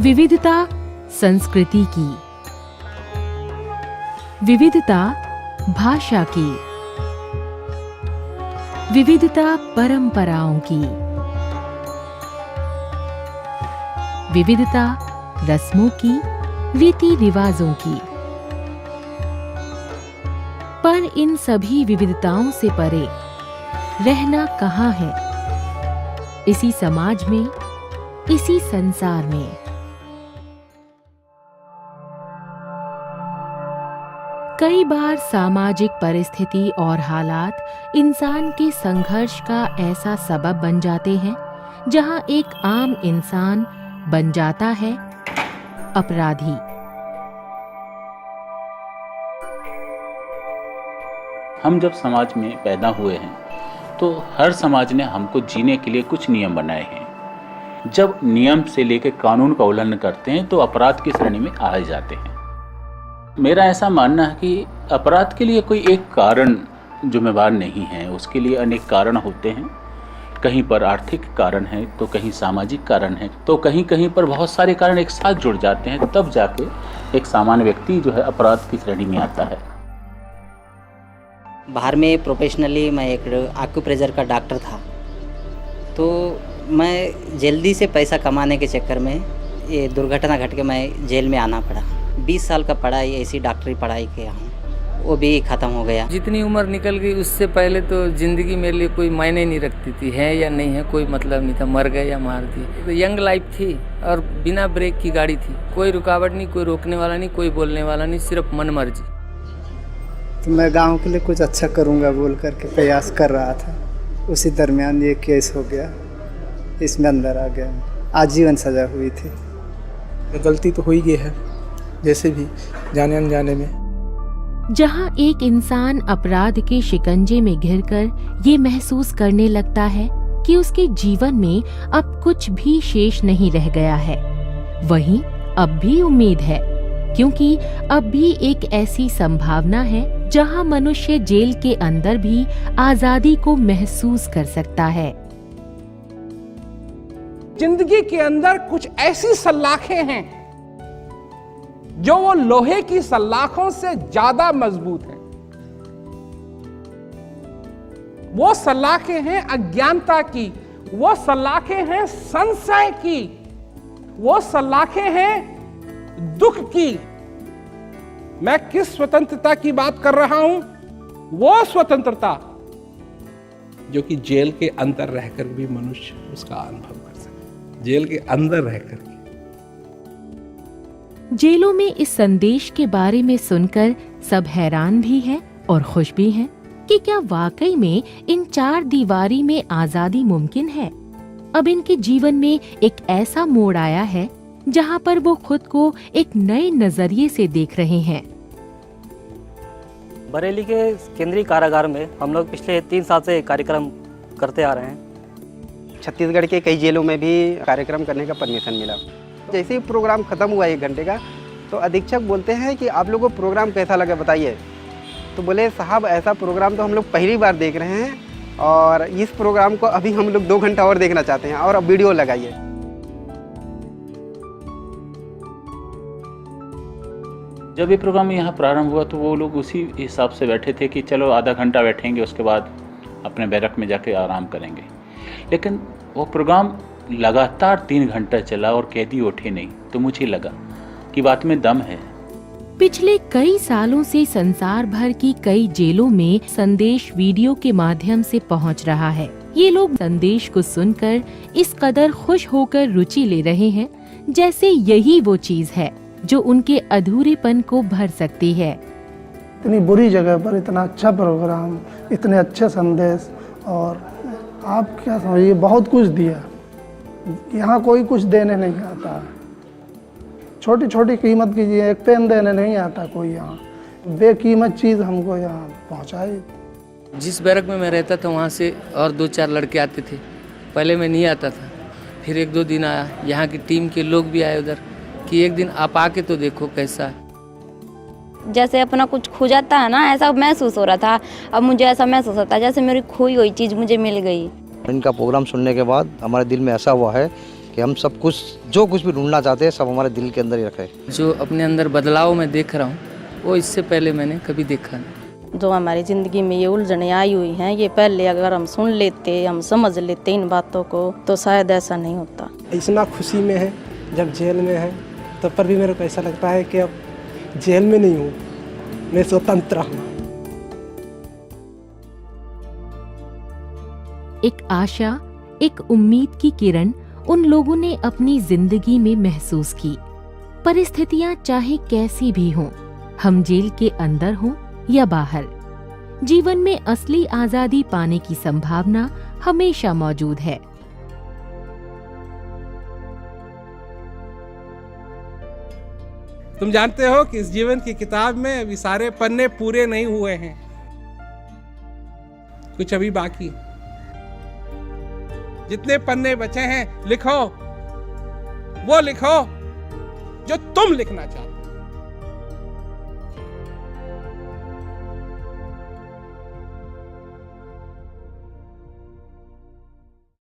विविधता संस्कृति की, विविधता भाषा की, विविधता परंपराओं की, विविधता रस्मों की, रीति रिवाजों की। पर इन सभी विविधताओं से परे रहना कहाँ है? इसी समाज में, इसी संसार में। कई बार सामाजिक परिस्थिति और हालात इंसान के संघर्ष का ऐसा सबब बन जाते हैं जहां एक आम इंसान बन जाता है अपराधी। हम जब समाज में पैदा हुए हैं तो हर समाज ने हमको जीने के लिए कुछ नियम बनाए हैं। जब नियम से लेकर कानून का उल्लंघन करते हैं तो अपराध की श्रेणी में आ जाते हैं। मेरा ऐसा मानना है कि अपराध के लिए कोई एक कारण जिम्मेवार नहीं है, उसके लिए अनेक कारण होते हैं। कहीं पर आर्थिक कारण है तो कहीं सामाजिक कारण है तो कहीं कहीं पर बहुत सारे कारण एक साथ जुड़ जाते हैं, तब जाके एक सामान्य व्यक्ति जो है अपराध की श्रेणी में आता है। बाहर में प्रोफेशनली मैं एक एक्यूप्रेशर का डॉक्टर था, तो मैं जल्दी से पैसा कमाने के चक्कर में ये दुर्घटना घट के मैं जेल में आना पड़ा। 20 साल का पढ़ाई, ऐसी डॉक्टरी पढ़ाई किया हूँ, वो भी ख़त्म हो गया। जितनी उम्र निकल गई उससे पहले तो ज़िंदगी मेरे लिए कोई मायने नहीं रखती थी, है या नहीं है कोई मतलब नहीं था, मर गए या मार दिए। तो यंग लाइफ थी और बिना ब्रेक की गाड़ी थी, कोई रुकावट नहीं, कोई रोकने वाला नहीं, कोई बोलने वाला नहीं, सिर्फ मन मर्जी। तो मैं गांव के लिए कुछ अच्छा करूंगा बोल करके प्रयास कर रहा था, उसी दरमियान ये केस हो गया, इसमें अंदर आ गया। आजीवन सजा हुई थी। गलती तो हो ही गई है, जैसे भी जाने अनजाने में। जहां एक इंसान अपराध के शिकंजे में घिरकर ये महसूस करने लगता है कि उसके जीवन में अब कुछ भी शेष नहीं रह गया है, वहीं अब भी उम्मीद है, क्योंकि अब भी एक ऐसी संभावना है जहां मनुष्य जेल के अंदर भी आजादी को महसूस कर सकता है। जिंदगी के अंदर कुछ ऐसी सलाखें हैं जो वो लोहे की सलाखों से ज्यादा मजबूत हैं। वो सलाखें हैं अज्ञानता की, वो सलाखें हैं संशय की, वो सलाखें हैं दुख की। मैं किस स्वतंत्रता की बात कर रहा हूं? वो स्वतंत्रता जो कि जेल के अंदर रहकर भी मनुष्य उसका अनुभव कर सके, जेल के अंदर रहकर। जेलों में इस संदेश के बारे में सुनकर सब हैरान भी हैं और खुश भी हैं कि क्या वाकई में इन चार दीवारी में आजादी मुमकिन है। अब इनके जीवन में एक ऐसा मोड़ आया है जहां पर वो खुद को एक नए नजरिए से देख रहे हैं। बरेली के केंद्रीय कारागार में हम लोग पिछले 3 साल से कार्यक्रम करते आ रहे हैं। छत्तीसगढ़ के कई जेलों में भी कार्यक्रम करने का परमिशन मिला। जैसे ही प्रोग्राम ख़त्म हुआ 1 घंटे का, तो अधीक्षक बोलते हैं कि आप लोगों को प्रोग्राम कैसा लगा बताइए। तो बोले साहब ऐसा प्रोग्राम तो हम लोग पहली बार देख रहे हैं और इस प्रोग्राम को अभी हम लोग 2 घंटा और देखना चाहते हैं और अब वीडियो लगाइए। जब ये प्रोग्राम यहाँ प्रारंभ हुआ तो वो लोग उसी हिसाब से बैठे थे कि चलो आधा घंटा बैठेंगे, उसके बाद अपने बैरक में जाके आराम करेंगे। लेकिन वो प्रोग्राम लगातार 3 घंटा चला और कैदी उठे नहीं, तो मुझे लगा कि बात में दम है। पिछले कई सालों से संसार भर की कई जेलों में संदेश वीडियो के माध्यम से पहुंच रहा है। ये लोग संदेश को सुनकर इस कदर खुश होकर रुचि ले रहे हैं जैसे यही वो चीज है जो उनके अधूरेपन को भर सकती है। इतनी बुरी जगह पर इतना अच्छा प्रोग्राम, इतने अच्छे संदेश, और आप क्या समझिए बहुत कुछ दिया। यहाँ कोई कुछ देने नहीं आता, छोटी छोटी कीमत की चीज़, एक पेन देने नहीं आता कोई, यहाँ बेकीमत चीज़ हमको यहाँ पहुँचाई। जिस बैरक में मैं रहता था वहाँ से और 2-4 लड़के आते थे। पहले मैं नहीं आता था, फिर 1-2 दिन आया। यहाँ की टीम के लोग भी आए उधर कि एक दिन आप आके तो देखो कैसा है। जैसे अपना कुछ खो जाता है ना, ऐसा महसूस हो रहा था। अब मुझे ऐसा महसूस होता है जैसे मेरी खोई हुई चीज़ मुझे मिल गई। इनका प्रोग्राम सुनने के बाद हमारे दिल में ऐसा हुआ है कि हम सब कुछ जो कुछ भी ढूंढना चाहते हैं सब हमारे दिल के अंदर ही रखे। जो अपने अंदर बदलाव मैं देख रहा हूँ वो इससे पहले मैंने कभी देखा नहीं। जो हमारी ज़िंदगी में ये उलझनें आई हुई हैं, ये पहले अगर हम सुन लेते, हम समझ लेते इन बातों को, तो शायद ऐसा नहीं होता। इतना खुशी में है जब जेल में है तब पर भी मेरे को ऐसा लगता है कि अब जेल में नहीं हूँ, मैं स्वतंत्र हूँ। एक आशा, एक उम्मीद की किरण उन लोगों ने अपनी जिंदगी में महसूस की। परिस्थितियां चाहे कैसी भी हों, हम जेल के अंदर हों या बाहर, जीवन में असली आजादी पाने की संभावना हमेशा मौजूद है। तुम जानते हो कि इस जीवन की किताब में अभी सारे पन्ने पूरे नहीं हुए हैं, कुछ अभी बाकी। जितने पन्ने बचे हैं लिखो, वो लिखो जो तुम लिखना चाहते हो।